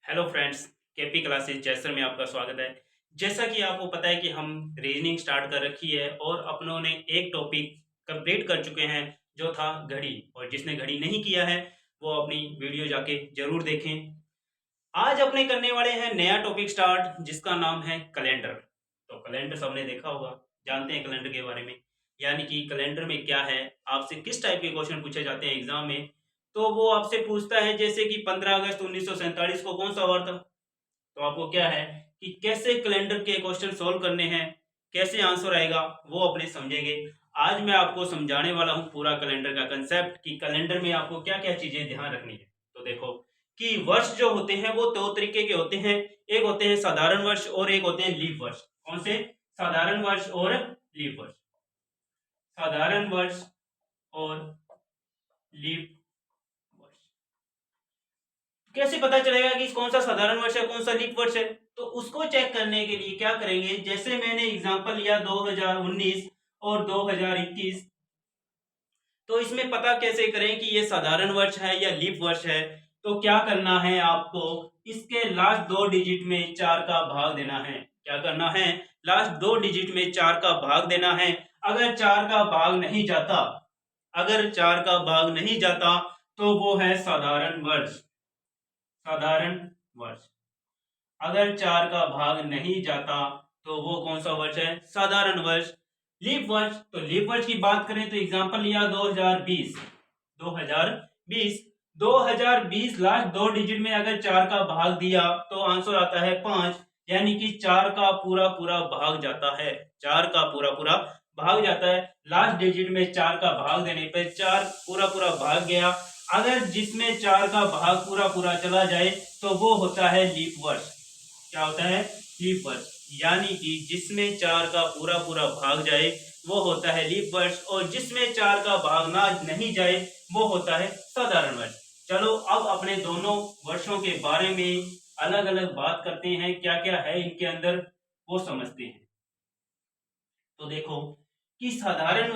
Hello friends, KP classes जैसर में आपका स्वागत है। जैसा कि आपको पता है कि हम रीजनिंग स्टार्ट कर रखी है और अपनों ने एक टॉपिक कंप्लीट कर चुके हैं जो था घड़ी। और जिसने घड़ी नहीं किया है वो अपनी वीडियो जाके जरूर देखें। आज अपने करने वाले हैं नया टॉपिक स्टार्ट जिसका नाम है कैलेंडर। तो कैलेंडर सबने देखा होगा, जानते हैं कैलेंडर के बारे में, यानी कि कैलेंडर में क्या है, आपसे किस टाइप के क्वेश्चन पूछे जाते हैं एग्जाम में। तो वो आपसे पूछता है जैसे कि 15 अगस्त 1947 को कौन सा वार था। तो आपको क्या है कि कैसे कैलेंडर के क्वेश्चन सोल्व करने हैं, कैसे आंसर आएगा वो अपने समझेंगे। आज मैं आपको समझाने वाला हूँ पूरा कैलेंडर का कंसेप्ट कि कैलेंडर में आपको क्या क्या चीजें ध्यान रखनी है। तो देखो कि वर्ष जो होते हैं वो दो तरीके के होते हैं। एक होते हैं साधारण वर्ष और एक होते हैं लीप वर्ष। कौन से? साधारण वर्ष और लीप वर्ष। साधारण वर्ष और लीप वर्ष। कैसे पता चलेगा कि कौन सा साधारण वर्ष है कौन सा लीप वर्ष है? तो उसको चेक करने के लिए क्या करेंगे, जैसे मैंने एग्जांपल लिया 2019 और 2021। तो इसमें पता कैसे करें कि ये साधारण वर्ष है या लीप वर्ष है? तो क्या करना है आपको, इसके लास्ट दो डिजिट में 4 का भाग देना है। क्या करना है? लास्ट दो डिजिट में 4 का भाग देना है। अगर 4 का भाग नहीं जाता, अगर 4 का भाग नहीं जाता तो वो है साधारण वर्ष। साधारण वर्ष। अगर 4 का भाग नहीं जाता तो वो कौन सा वर्ष है? साधारण वर्ष। लीप वर्ष, तो लीप वर्ष की बात करें तो एग्जांपल लिया 2020। 2020 2020 लास्ट दो डिजिट में अगर 4 का भाग दिया तो आंसर आता है 5, यानी कि 4 का पूरा पूरा भाग जाता है। 4 का पूरा पूरा भाग जाता है। लास्ट डिजिट में 4 का भाग देने पर 4 पूरा पूरा भाग गया। अगर जिसमें 4 का भाग पूरा पूरा चला जाए तो वो होता है लीप वर्ष। क्या होता है? लीप वर्ष। यानी कि जिसमें 4 का पूरा पूरा भाग जाए वो होता है लीप वर्ष, और जिसमें 4 का भाग ना नहीं जाए वो होता है साधारण वर्ष। चलो अब अपने दोनों वर्षों के बारे में अलग अलग बात करते हैं, क्या क्या है इनके अंदर वो समझते हैं। तो देखो कि साधारण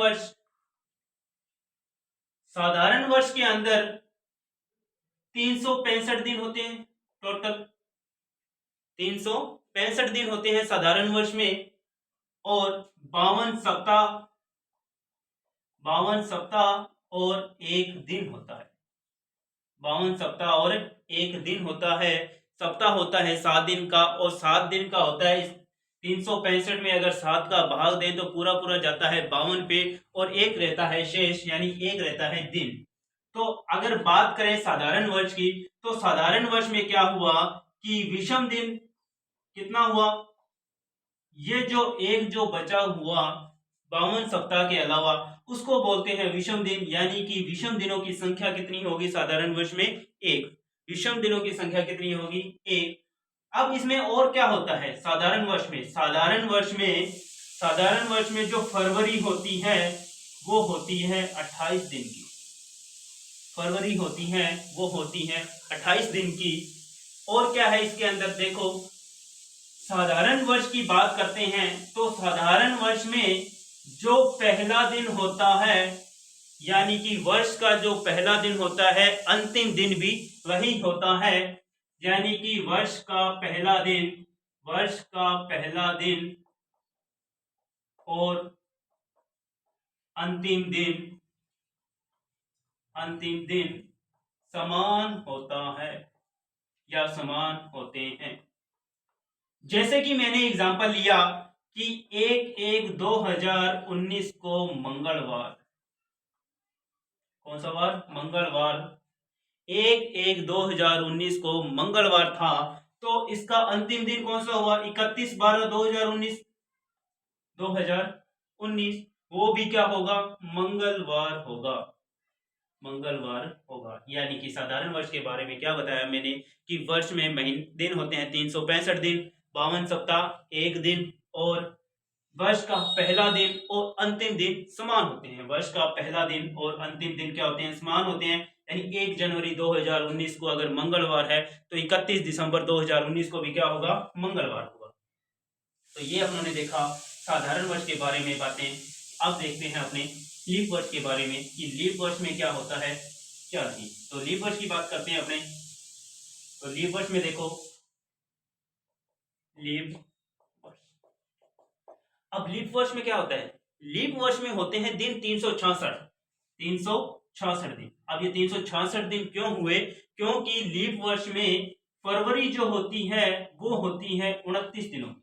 वर्ष के अंदर 365 दिन होते हैं टोटल। 365 दिन होते हैं साधारण वर्ष में, और 52 सप्ताह, 52 सप्ताह और एक दिन होता है। 52 सप्ताह और एक दिन होता है। सप्ताह होता है 7 दिन का, और 7 दिन का होता है 365 में अगर 7 का भाग दे तो पूरा पूरा जाता है 52 पे, और एक रहता है शेष, यानी एक रहता है दिन। तो अगर बात करें साधारण वर्ष की, तो साधारण वर्ष में क्या हुआ कि विषम दिन कितना हुआ? ये जो बचा हुआ 52 सप्ताह के अलावा उसको बोलते हैं विषम दिन, यानी कि विषम दिनों की संख्या कितनी होगी साधारण वर्ष में? एक। विषम दिनों की संख्या कितनी होगी? एक। अब इसमें और क्या होता है साधारण वर्ष में? साधारण वर्ष में जो फरवरी होती है वो होती है 28 दिन की। फरवरी होती है वो होती है 28 दिन की। और क्या है इसके अंदर? देखो साधारण वर्ष की बात करते हैं तो साधारण वर्ष में जो पहला दिन होता है, यानी कि वर्ष का जो पहला दिन होता है, अंतिम दिन भी वही होता है। यानी कि वर्ष का पहला दिन और अंतिम दिन समान होता है या समान होते हैं। जैसे कि मैंने एग्जांपल लिया कि 1/1/2019 को मंगलवार, कौन सा वार? मंगलवार। 1/1/2019 को मंगलवार था, तो इसका अंतिम दिन कौन सा हुआ? 31/12/2019। 2019 वो भी क्या होगा? मंगलवार होगा। मंगलवार होगा। यानी कि साधारण वर्ष के बारे में क्या बताया मैंने कि वर्ष में महीने दिन होते हैं 365 दिन, 52 सप्ताह, एक दिन, और वर्ष का पहला दिन और अंतिम दिन समान होते हैं। वर्ष का पहला दिन और अंतिम दिन क्या होते हैं? समान होते हैं। यानी 1 जनवरी 2019 को अगर मंगलवार है तो 31 दिसंबर 2019 को भी क्या होगा? मंगलवार होगा। तो ये हम लोगों ने देखा साधारण वर्ष के बारे में बातें। अब देखते हैं अपने लीप वर्ष के बारे में कि लीप वर्ष में क्या होता है क्या नहीं। तो लीप वर्ष की बात करते हैं अपने। तो लीप वर्ष में देखो, लीप वर्ष। अब लीप वर्ष में क्या होता है? लीप वर्ष में होते हैं दिन 366 दिन। अब ये 366 दिन क्यों हुए? क्योंकि लीप वर्ष में फरवरी जो होती है वो होती है 29 दिनों की।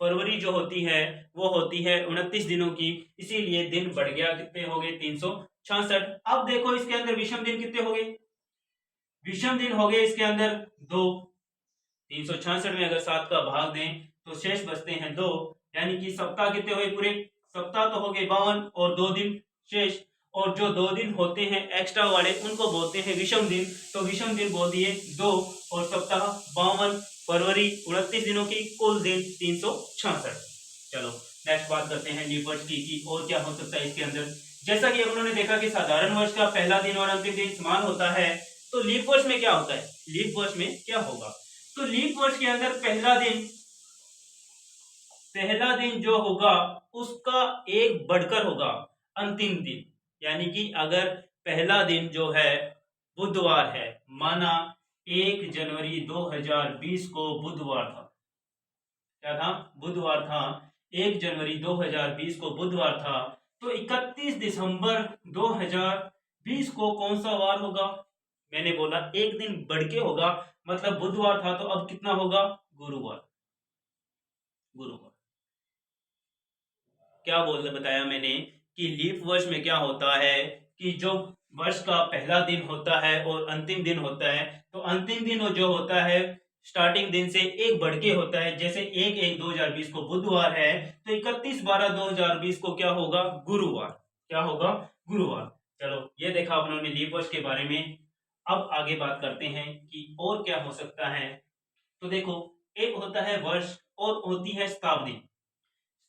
फरवरी जो होती है वो होती है 29 दिनों की, इसीलिए दिन बढ़ गया, कितने हो गए? 366। अब देखो इसके अंदर विषम दिन कितने हो गए? विषम दिन हो गए इसके अंदर 2। 366 में अगर 7 का भाग दें तो शेष बचते हैं 2, यानी कि सप्ताह कितने हुए पूरे? सप्ताह तो हो गए 52 और 2 दिन शेष। और जो 2 दिन होते हैं एक्स्ट्रा वाले उनको बोलते हैं विषम दिन। तो विषम दिन बोल दिए 2 और सप्ताह 52, फरवरी 29 दिनों की, कुल दिन 366। चलो नेक्स्ट बात करते हैं लीप वर्ष की कि और क्या हो सकता है इसके अंदर। जैसा कि उन्होंने देखा कि साधारण वर्ष का पहला दिन और अंतिम दिन समान होता है, तो लीप वर्ष में क्या होता है? लीप वर्ष में क्या होगा? तो लीप वर्ष के अंदर पहला दिन जो होगा उसका एक बढ़कर होगा अंतिम दिन। यानी कि अगर पहला दिन जो है बुधवार है, माना 1 जनवरी 2020 को बुधवार था, क्या था? बुधवार था। 1 जनवरी 2020 को बुधवार था, तो 31 दिसंबर 2020 को कौन सा वार होगा? मैंने बोला एक दिन बढ़ के होगा, मतलब बुधवार था तो अब कितना होगा? गुरुवार। गुरुवार। क्या बोल बताया मैंने कि लीप वर्ष में क्या होता है कि जो वर्ष का पहला दिन होता है और अंतिम दिन होता है, तो अंतिम दिन जो होता है स्टार्टिंग दिन से एक बढ़ के होता है। जैसे 1/1/2020 को बुधवार है, तो 31/12/2020 को क्या होगा? गुरुवार। क्या होगा? गुरुवार। चलो ये देखा उन्होंने लीप वर्ष के बारे में। अब आगे बात करते हैं कि और क्या हो सकता है। तो देखो, एक होता है वर्ष और होती है शताब्दी।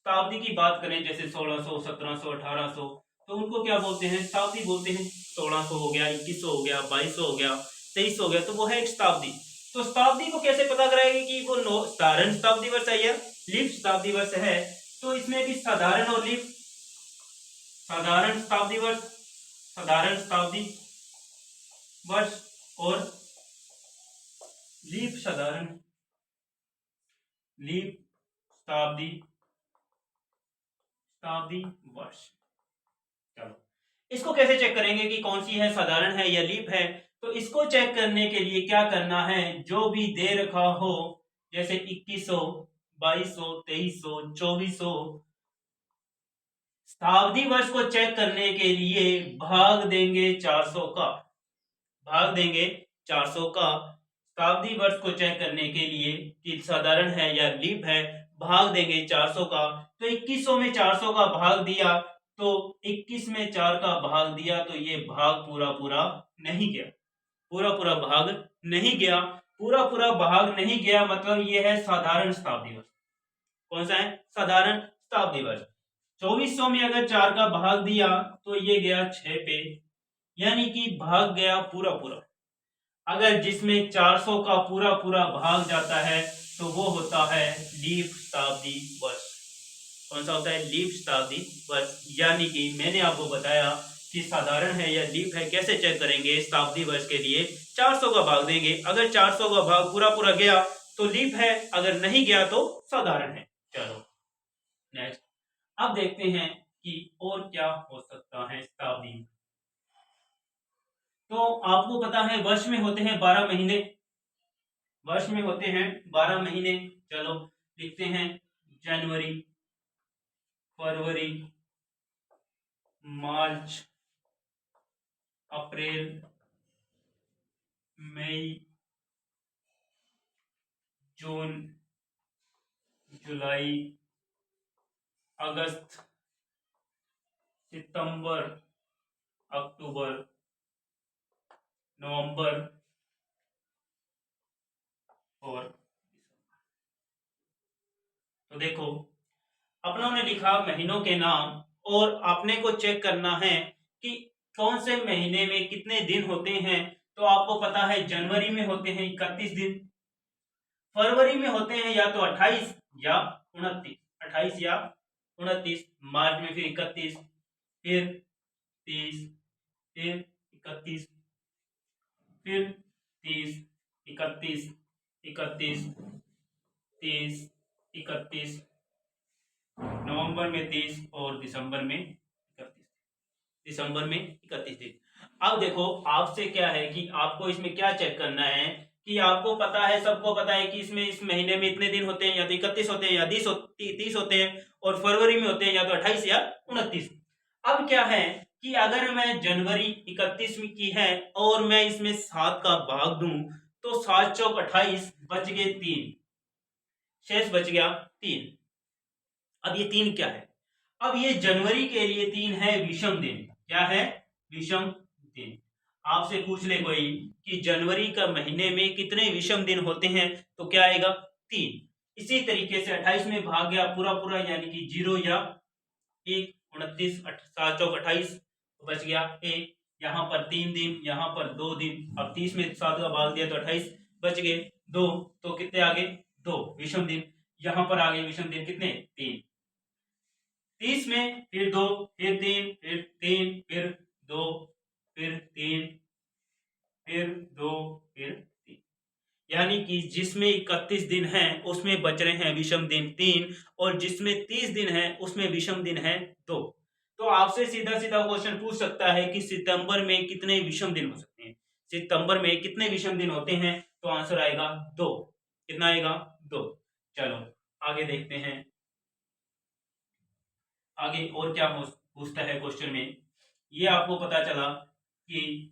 शताब्दी की बात करें जैसे 1600, 1700, 1800, तो उनको क्या बोलते हैं? शताब्दी बोलते हैं। 1600 हो गया, 2100 हो गया, 2200 हो गया, 2300 हो गया, तो वो है एक शताब्दी। तो शताब्दी को कैसे पता कराएगी कि वो साधारण शताब्दी वर्ष है या लीप शताब्दी वर्ष है? तो इसमें भी साधारण और लीप, साधारण शताब्दी वर्ष, साधारण शताब्दी वर्ष और लीप साधारण, लीप शताब्दी, शताब्दी वर्ष। चलो इसको कैसे चेक करेंगे कि कौन सी है, साधारण है या लीप है? तो इसको चेक करने के लिए क्या करना है, जो भी दे रखा हो जैसे 2100, 2200, 2300, 2400, शताब्दी वर्ष को चेक करने के लिए भाग देंगे 400 का, भाग देंगे 400 का। शताब्दी वर्ष को चेक करने के लिए कि साधारण है या लीप है, भाग देंगे 400 का। तो 2100 में 400 का भाग दिया, तो 21 में 4 का भाग दिया, तो ये भाग पूरा पूरा नहीं गया, पूरा पूरा भाग नहीं गया, पूरा पूरा भाग नहीं गया, मतलब ये है साधारण शताब्दी वर्ष। कौन सा है? साधारण शताब्दी वर्ष। 2400 में अगर 4 का भाग दिया तो ये गया 6 पे, यानी कि भाग गया पूरा पूरा। अगर जिसमें 400 का पूरा पूरा भाग जाता है तो वो होता है लीप शताब्दी वर्ष। कौन सा होता है? लीप शताब्दी वर्ष। यानी कि मैंने आपको बताया कि साधारण है या लीप है कैसे चेक करेंगे। शताब्दी वर्ष के लिए 400 का भाग देंगे, अगर 400 का भाग पूरा पूरा गया तो लीप है, अगर नहीं गया तो साधारण है। चलो नेक्स्ट, अब देखते हैं कि और क्या हो सकता है शताब्दी में। तो आपको पता है वर्ष में होते हैं 12 महीने, वर्ष में होते हैं 12 महीने। चलो लिखते हैं जनवरी, फरवरी, मार्च, अप्रैल, मई, जून, जुलाई, अगस्त, सितंबर, अक्टूबर, नवंबर और तो देखो अपनों ने लिखा महीनों के नाम, और आपने को चेक करना है कि कौन से महीने में कितने दिन होते हैं। तो आपको पता है जनवरी में होते हैं 31 दिन, फरवरी में होते हैं या तो 28 या 29, 28 या 29, मार्च में फिर 31, फिर 30, फिर 31, फिर 30, 31, 31, 30, 31, नवंबर में 30 और दिसंबर में 31, दिसंबर में 31 दिन। अब देखो आपसे क्या है कि आपको इसमें क्या चेक करना है कि आपको पता है, सबको पता है कि इसमें इस महीने में इतने दिन होते हैं, या तो 31 होते हैं या 30 होते हैं, और फरवरी में होते हैं या तो 28 या 29। अब क्या है कि अगर मैं जनवरी 31 में की है और मैं इसमें 7 का भाग दूं तो 7 चौक 28, बच गए 3, शेष बच गया 3। अब ये 3 क्या है? अब ये जनवरी के लिए 3 है विषम दिन। क्या है? विषम दिन। आपसे पूछ ले कोई कि जनवरी का महीने में कितने विषम दिन होते हैं, तो क्या आएगा? 3। इसी तरीके से 28 में भाग गया पूरा पूरा, यानी कि 0 या 1, 29, 7 चौक 28, बच गया 1। यहाँ पर 3 दिन, यहाँ पर 2 दिन। अब 30 में 7 का भाग दिया तो 28, बच गए 2। तो कितने आ गए? 2 विषम दिन। यहाँ पर आ गए विषम दिन कितने? 3। 30 में फिर 2, फिर 3, फिर 3, फिर 2, फिर 3, फिर 2, फिर 3, यानी कि जिसमें 31 दिन है उसमें बच रहे हैं विषम दिन 3, और जिसमें 30 दिन है उसमें विषम दिन है 2। तो आपसे सीधा सीधा क्वेश्चन पूछ सकता है कि सितंबर में कितने विषम दिन हो सकते हैं, सितंबर में कितने विषम दिन होते हैं, तो आंसर आएगा 2। कितना आएगा? 2। चलो आगे देखते हैं, आगे और क्या पूछता है क्वेश्चन में। ये आपको पता चला कि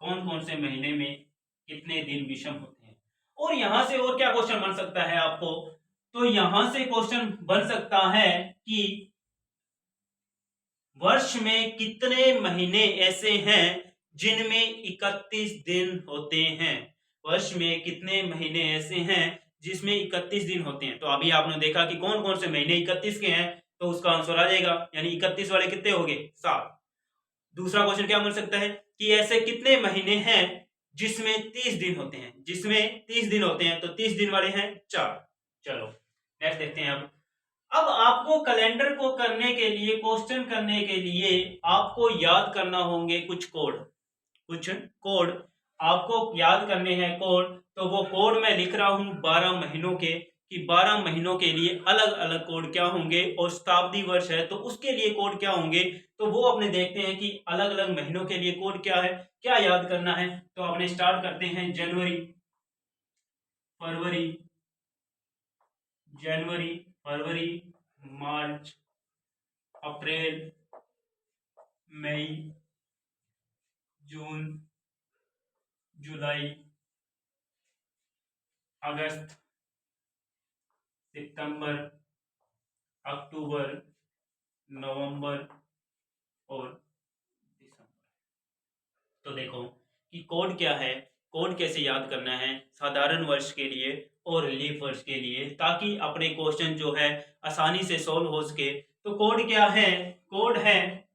कौन कौन से महीने में कितने दिन विषम होते हैं, और यहां से और क्या क्वेश्चन बन सकता है आपको, तो यहां से क्वेश्चन बन सकता है कि वर्ष में कितने महीने ऐसे हैं जिनमें 31 दिन होते हैं। वर्ष में कितने महीने ऐसे हैं जिसमें 31 दिन होते हैं। तो अभी आपने देखा कि कौन कौन से महीने 31 के हैं, तो उसका आंसर आ जाएगा, यानी 31 वाले कितने हो गए? 7। दूसरा क्वेश्चन क्या बन सकता है कि ऐसे कितने महीने हैं जिसमें 30 दिन होते हैं, जिसमें 30 दिन होते हैं, तो 30 दिन वाले हैं 4। चलो नेक्स्ट देखते हैं। अब आपको कैलेंडर को करने के लिए, क्वेश्चन करने के लिए आपको याद करना होंगे कुछ कोड, कुछ कोड आपको याद करने हैं कोड। तो वो कोड मैं लिख रहा हूं 12 महीनों के, कि 12 महीनों के लिए अलग अलग कोड क्या होंगे, और शताब्दी वर्ष है तो उसके लिए कोड क्या होंगे। तो वो अपने देखते हैं कि अलग अलग महीनों के लिए कोड क्या है, क्या याद करना है। तो अपने स्टार्ट करते हैं जनवरी, फरवरी, जनवरी, फरवरी, मार्च, अप्रैल, मई, जून, जुलाई, अगस्त, सितंबर, अक्टूबर, नवंबर और दिसंबर। तो देखो कि कोड क्या है, कोड कैसे याद करना है साधारण वर्ष के लिए और लीप वर्ष के लिए, ताकि अपने क्वेश्चन जो है आसानी से सॉल्व हो सके। तो कोड क्या है? कोड है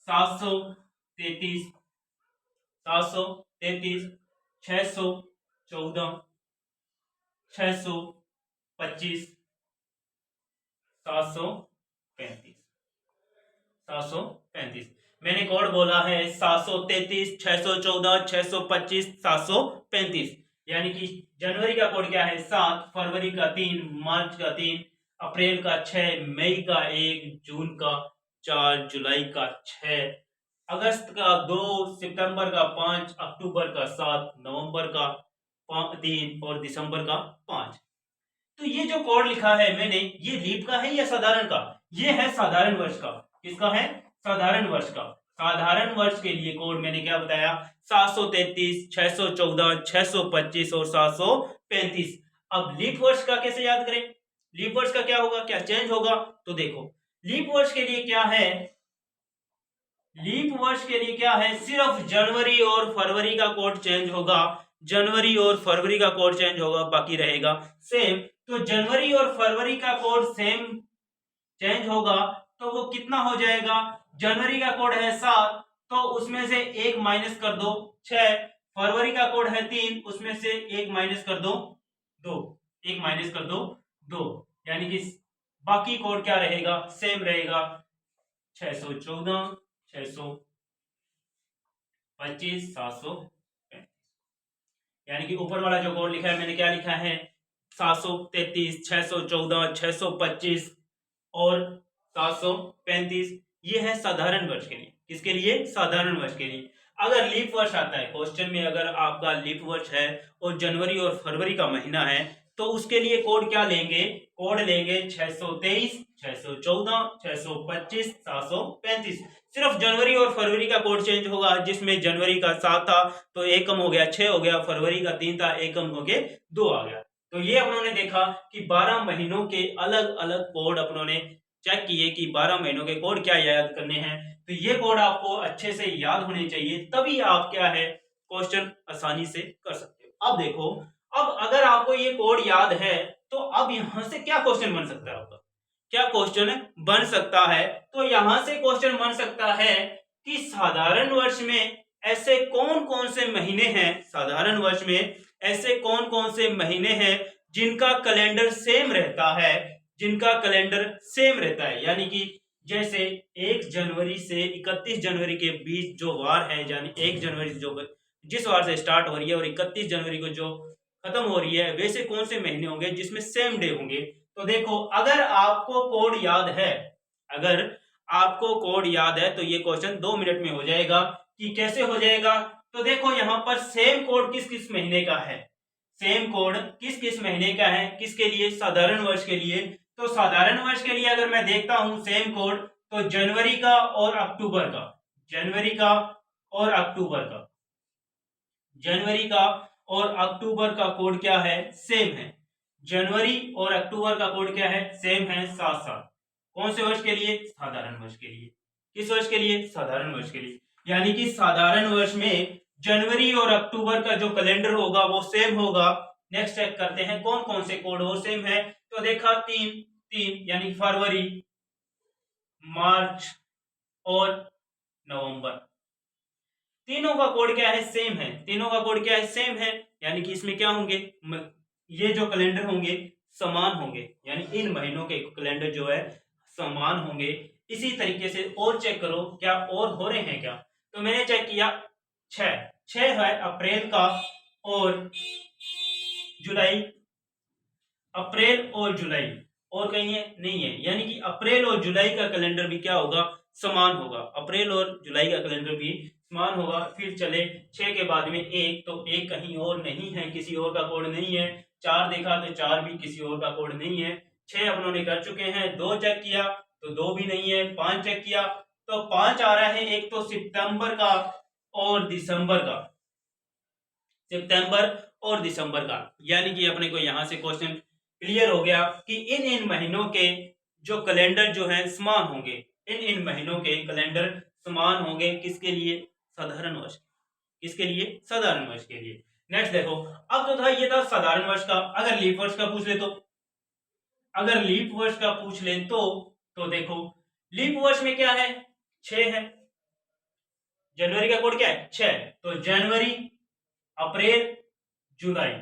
733, 733, 614, 625, 735, 735। मैंने कोड बोला है 733, 614, 625, 735। यानी कि जनवरी का कोड क्या है? 7, फरवरी का 3, मार्च का 3, अप्रैल का 6, मई का 1, जून का 4, जुलाई का 6, अगस्त का 2, सितंबर का 5, अक्टूबर का 7, नवंबर का 3 और दिसंबर का 5। तो ये जो कोड लिखा है मैंने, ये लीप का है या साधारण का? ये है साधारण वर्ष का। किसका है? साधारण वर्ष का। साधारण वर्ष के लिए कोड मैंने क्या बताया? 733, 614, 625 और 735। अब लीप वर्ष का कैसे याद करें? लीप वर्ष का क्या होगा, क्या चेंज होगा? तो देखो लीप वर्ष के लिए क्या है, लीप वर्ष के लिए क्या है, सिर्फ जनवरी और फरवरी का कोड चेंज होगा, जनवरी और फरवरी का कोड चेंज होगा, बाकी रहेगा सेम। तो जनवरी और फरवरी का कोड सेम चेंज होगा, तो वो कितना हो जाएगा? जनवरी का कोड है 7, तो उसमें से 1 माइनस कर दो 6। फरवरी का कोड है 3, उसमें से 1 माइनस कर दो 2, 1 माइनस कर दो 2, यानी कि बाकी कोड क्या रहेगा? सेम रहेगा, 614, 625, 735। यानी कि ऊपर वाला जो कोड लिखा है मैंने क्या लिखा है 733, 614, 625 और 735, ये है साधारण वर्ष के लिए। किसके लिए? साधारण वर्ष के लिए। अगर लीप वर्ष आता है क्वेश्चन में, अगर आपका लीप वर्ष है और जनवरी और फरवरी का महीना है तो उसके लिए कोड क्या लेंगे? कोड लेंगे 623, 614, 625, 735। सिर्फ जनवरी और फरवरी का कोड चेंज होगा, जिसमें जनवरी का 7 था तो एक कम हो गया 6 हो गया, फरवरी का 3 था एक कम हो गया 2 आ गया। तो ये अपनों ने देखा कि 12 महीनों के अलग अलग कोड अपनों ने चेक किए कि 12 महीनों के कोड क्या याद करने हैं। तो ये कोड आपको अच्छे से याद होने चाहिए, तभी आप क्या है क्वेश्चन आसानी से कर सकते हो। अब देखो, अब अगर आपको ये कोड याद है तो अब यहां से क्या क्वेश्चन बन सकता है आपका? क्या क्वेश्चन बन सकता है? तो यहां से क्वेश्चन बन सकता है कि साधारण वर्ष में ऐसे कौन कौन से महीने हैं, साधारण वर्ष में ऐसे कौन कौन से महीने हैं जिनका कैलेंडर सेम रहता है, जिनका कैलेंडर सेम रहता है। यानी कि जैसे 1 जनवरी से 31 जनवरी के बीच जो वार है, यानी 1 जनवरी जो जिस वार से स्टार्ट हो रही है और 31 जनवरी को जो खत्म हो रही है, वैसे कौन से महीने होंगे जिसमें सेम डे होंगे। तो देखो, अगर आपको कोड याद है, अगर आपको कोड याद है तो ये क्वेश्चन 2 मिनट में हो जाएगा। कि कैसे हो जाएगा? तो देखो यहां पर सेम कोड किस किस महीने का है, सेम कोड किस किस महीने का है, किसके लिए? साधारण वर्ष के लिए। तो साधारण वर्ष के लिए अगर मैं देखता हूं सेम कोड, तो जनवरी का और अक्टूबर का, जनवरी का और अक्टूबर का, जनवरी का और अक्टूबर का कोड क्या है? सेम है। जनवरी और अक्टूबर का कोड क्या है? सेम है, साथ साथ। कौन से वर्ष के लिए? साधारण वर्ष के लिए। किस वर्ष के लिए? साधारण वर्ष के लिए। यानी कि साधारण वर्ष में जनवरी और अक्टूबर का जो कैलेंडर होगा वो सेम होगा। नेक्स्ट चेक करते हैं कौन कौन से कोड वो सेम है। तो देखा, तीन तीन यानी फरवरी, मार्च और नवंबर, तीनों का कोड क्या है? सेम है। तीनों का कोड क्या है? सेम है। यानी कि इसमें क्या होंगे? ये जो कैलेंडर होंगे समान होंगे, यानी इन महीनों के कैलेंडर जो है समान होंगे। इसी तरीके से और चेक करो क्या और हो रहे हैं क्या। तो मैंने चेक किया, छह छह है अप्रैल का और जुलाई, अप्रैल और जुलाई, और कहीं है? नहीं है। यानी कि अप्रैल और जुलाई का कैलेंडर भी क्या होगा? समान होगा। अप्रैल और जुलाई का कैलेंडर भी समान होगा। फिर चले 6 के बाद में एक, तो एक कहीं और नहीं है, किसी और का कोड नहीं है। 4 देखा तो 4 भी किसी और का कोड नहीं है। 6 अपनों ने कर चुके हैं। 2 चेक किया तो 2 भी नहीं है। 5 चेक किया तो 5 आ रहा है। एक तो सितंबर का और दिसंबर का, सितंबर और दिसंबर का। यानी कि अपने को यहां से क्वेश्चन क्लियर हो गया कि इन इन महीनों के जो कैलेंडर जो है समान होंगे, इन इन महीनों के कैलेंडर समान होंगे। किसके लिए? साधारण वर्ष। किसके लिए? साधारण वर्ष के लिए। नेक्स्ट देखो, अब तो था ये था साधारण वर्ष का। अगर लीप वर्ष का पूछ ले तो, अगर लीप वर्ष का पूछ ले तो देखो लीप वर्ष में क्या है? 6 है। जनवरी का कोड क्या है? 6। तो जनवरी, अप्रैल, जुलाई,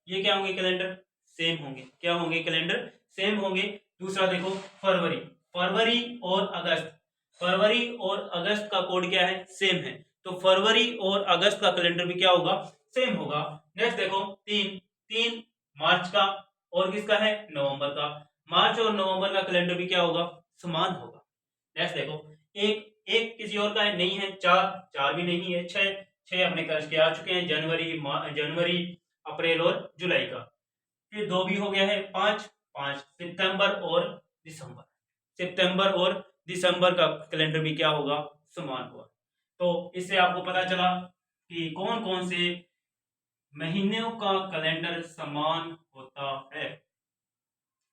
ये क्या होंगे? कैलेंडर सेम होंगे। क्या होंगे? कैलेंडर सेम होंगे। दूसरा देखो फरवरी, फरवरी और अगस्त, फरवरी और अगस्त का कोड क्या है? सेम है। तो फरवरी और अगस्त का कैलेंडर भी क्या होगा? सेम होगा। नेक्स्ट देखो, तीन तीन मार्च का और किसका है? नवंबर का। मार्च और नवंबर का कैलेंडर भी क्या होगा? समान होगा। नेक्स्ट देखो, एक एक किसी और का है? नहीं है। चार, चार भी नहीं है। छह, छह अपने कर्ज के आ चुके हैं, जनवरी, जनवरी, अप्रैल और जुलाई का। फिर 2 भी हो गया है। 5, 5 सितंबर और दिसंबर, सितंबर और दिसंबर का कैलेंडर भी क्या होगा? समान होगा। तो इससे आपको पता चला कि कौन कौन से महीनों का कैलेंडर समान होता है।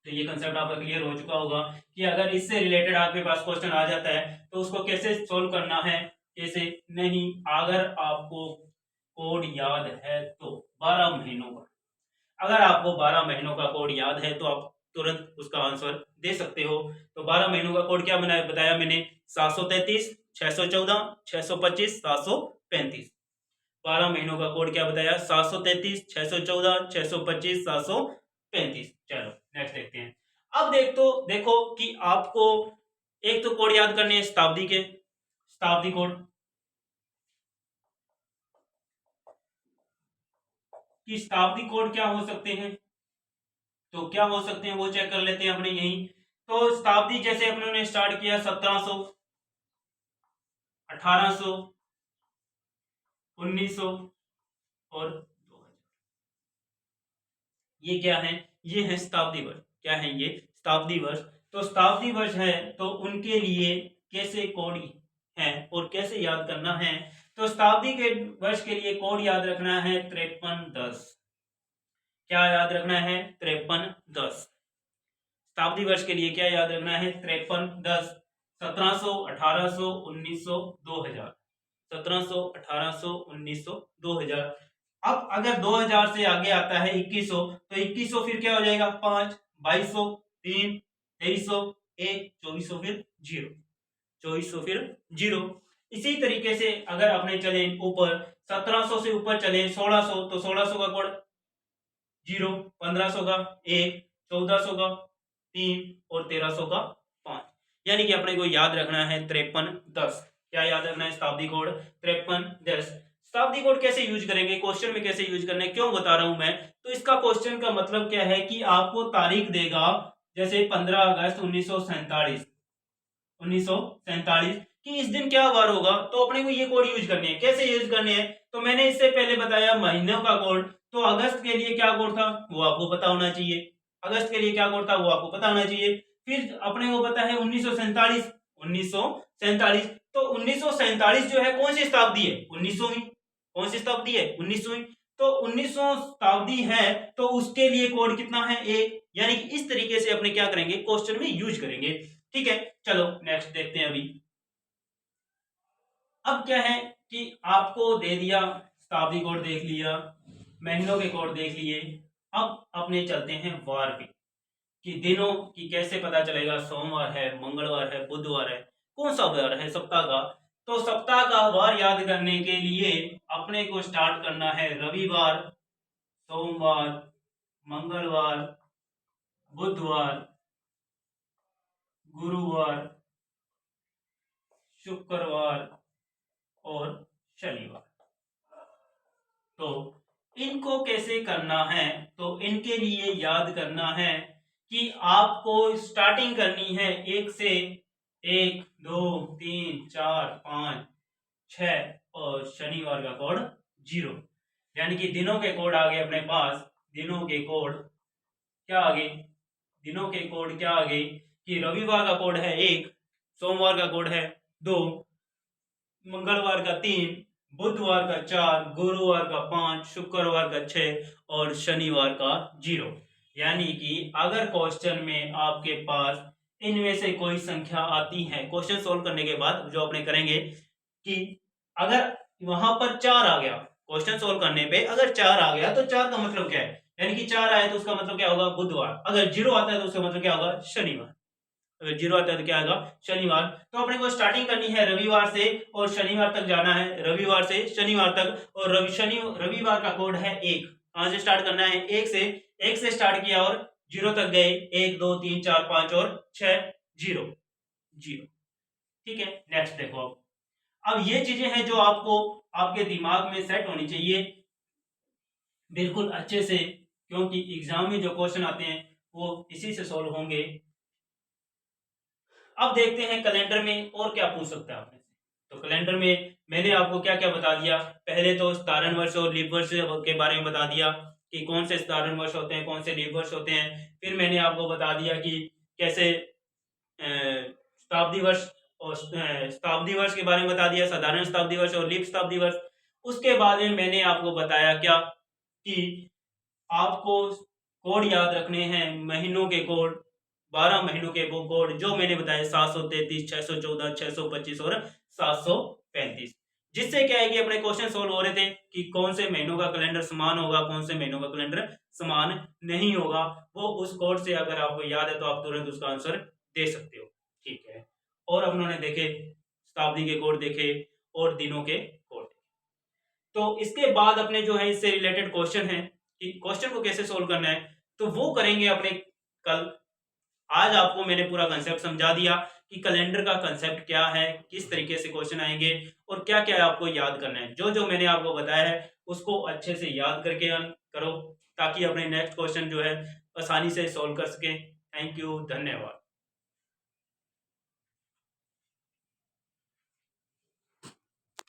तो ये कंसेप्ट आपका क्लियर हो चुका होगा कि अगर इससे रिलेटेड आपके पास क्वेश्चन आ जाता है तो उसको कैसे सोल्व करना है, कैसे नहीं। अगर आपको कोड याद है तो 12 महीनों का, अगर आपको 12 महीनों का कोड याद है तो आप तुरंत उसका आंसर दे सकते हो। तो 12 महीनों का कोड क्या बनाया बताया मैंने? 733, 614, 625, 735। 12 महीनों का कोड क्या बताया? 733, 614, 625, 735। चलो नेक्स्ट देखते हैं। अब देखो कि आपको एक तो कोड याद करने हैं शताब्दी के, शताब्दी कोड। कि शताब्दी कोड क्या हो सकते हैं, तो क्या हो सकते हैं वो चेक कर लेते हैं अपने यहीं। तो शताब्दी जैसे अपने ने स्टार्ट किया 1700, 1800, 1900 और 2000। ये क्या है, ये है शताब्दी वर्ष। क्या है ये, शताब्दी वर्ष। तो शताब्दी वर्ष है तो उनके लिए कैसे कोड है और कैसे याद करना है, तो शताब्दी के वर्ष के लिए कोड याद रखना है 5310। क्या याद रखना है, 5310। शताब्दी वर्ष के लिए क्या याद रखना है, 5310। 1700, 1800, 1900, 2000। 1700, 1800, 1900, 2000। अब अगर 2000 से आगे आता है 2100, तो 2100 फिर क्या हो जाएगा 5, 2200, 3, 2300, 1, 2400 फिर 0, 2400 फिर 0। इसी तरीके से अगर अपने चले ऊपर 1700 से ऊपर चले 1600, तो 1600 का कोड 0, 1500 का 1, 1400 का 3 और 1300 का 5। यानी कि अपने को याद रखना है 5310। क्या याद रखना है, शताब्दी कोड 5310। शताब्दी कोड कैसे यूज करेंगे, क्वेश्चन में कैसे यूज करना है, क्यों बता रहा हूं मैं, तो इसका क्वेश्चन का मतलब क्या है कि आपको तारीख देगा, जैसे 15 अगस्त 1947, 1947 कि इस दिन क्या वार होगा, तो अपने को ये कोड यूज करने हैं। कैसे यूज करने हैं, तो मैंने इससे पहले बताया महीनों का कोड। तो अगस्त के लिए क्या कोड था वो आपको पता होना चाहिए, अगस्त के लिए क्या कोड था वो आपको पता होना चाहिए। फिर अपने को पता है 1947, 1947। तो 1947 जो है कौन सी शताब्दी है, 1900वीं। कौन सी शताब्दी है, 1900वीं। तो 1900 शताब्दी है तो उसके लिए कोड कितना है, एक। यानी कि इस तरीके से अपने क्या करेंगे, क्वेश्चन में यूज करेंगे। ठीक है, चलो नेक्स्ट देखते हैं। अभी अब क्या है कि आपको दे दिया, शताब्दी कोड देख लिया, महीनों के कोड देख लिए। अब अपने चलते हैं वार पे, कि दिनों की कैसे पता चलेगा, सोमवार है, मंगलवार है, बुधवार है, कौन सा वार है सप्ताह का। तो सप्ताह का वार याद करने के लिए अपने को स्टार्ट करना है रविवार, सोमवार, मंगलवार, बुधवार, गुरुवार, शुक्रवार और शनिवार। तो इनको कैसे करना है, तो इनके लिए याद करना है कि आपको स्टार्टिंग करनी है एक से, 1, 2, 3, 4, 5, 6 और शनिवार का कोड 0। यानी कि दिनों के कोड आ गए अपने पास। दिनों के कोड क्या आ गए, दिनों के कोड क्या आ गए कि रविवार का कोड है 1, सोमवार का कोड है 2, मंगलवार का 3, बुधवार का 4, गुरुवार का 5, शुक्रवार का 6 और शनिवार का 0। यानी कि अगर क्वेश्चन में आपके पास इनमें से कोई संख्या आती है, क्वेश्चन सोल्व करने के बाद जो अपने करेंगे कि अगर वहां पर 4 आ गया, क्वेश्चन सोल्व करने पे अगर 4 आ गया तो 4 का मतलब क्या है, यानी कि 4 आए तो उसका मतलब क्या होगा, बुधवार। अगर 0 आता है तो उसका मतलब क्या होगा, शनिवार। अगर 0 आता है तो क्या आएगा, शनिवार। तो अपने को स्टार्टिंग करनी है रविवार से और शनिवार तक जाना है, रविवार से शनिवार तक। और रविवार का कोड है 1। कहां से स्टार्ट करना है, 1 से। 1 से स्टार्ट किया और 0 तक गए, 1, 2, 3, 4, 5 और 6, 0, 0। ठीक है, नेक्स्ट देखो। अब ये चीजें हैं जो आपको आपके दिमाग में सेट होनी चाहिए बिल्कुल अच्छे से, क्योंकि एग्जाम में जो क्वेश्चन आते हैं वो इसी से सॉल्व होंगे। अब देखते हैं कैलेंडर में और क्या पूछ सकता है आपने से। तो कैलेंडर में मैंने आपको क्या क्या बता दिया, पहले तो साधारण वर्ष और लीप वर्ष के बारे में बता दिया कि कौन से साधारण वर्ष होते हैं, कौन से लीप वर्ष होते हैं। फिर मैंने आपको बता दिया कि कैसे शताब्दी वर्ष और शताब्दी वर्ष के बारे में बता दिया, साधारण शताब्दी वर्ष और लीप शताब्दी वर्ष। उसके बाद में मैंने आपको बताया क्या कि आपको कोड याद रखने हैं, महीनों के कोड, 12 महीनों के वो कोड जो मैंने बताया, 733, 614, 625 और 735। जिससे क्या है कि अपने क्वेश्चन सोल्व हो रहे थे कि कौन से महीनों का कैलेंडर समान होगा, कौन से महीनों का कैलेंडर समान नहीं होगा। वो उस कोड से अगर आपको याद है तो आप तुरंत उसका आंसर दे सकते हो। ठीक है, और अब उन्होंने देखे शताब्दी के कोड देखे और दिनों के कोड। तो इसके बाद अपने जो है इससे रिलेटेड क्वेश्चन है कि क्वेश्चन को कैसे सोल्व करना है, तो वो करेंगे अपने कल। आज आपको मैंने पूरा कंसेप्ट समझा दिया कि कैलेंडर का कंसेप्ट क्या है, किस तरीके से क्वेश्चन आएंगे और क्या क्या आपको याद करना है। जो जो मैंने आपको बताया है उसको अच्छे से याद करके करो, ताकि अपने नेक्स्ट क्वेश्चन जो है आसानी से सॉल्व कर सकें। थैंक यू, धन्यवाद।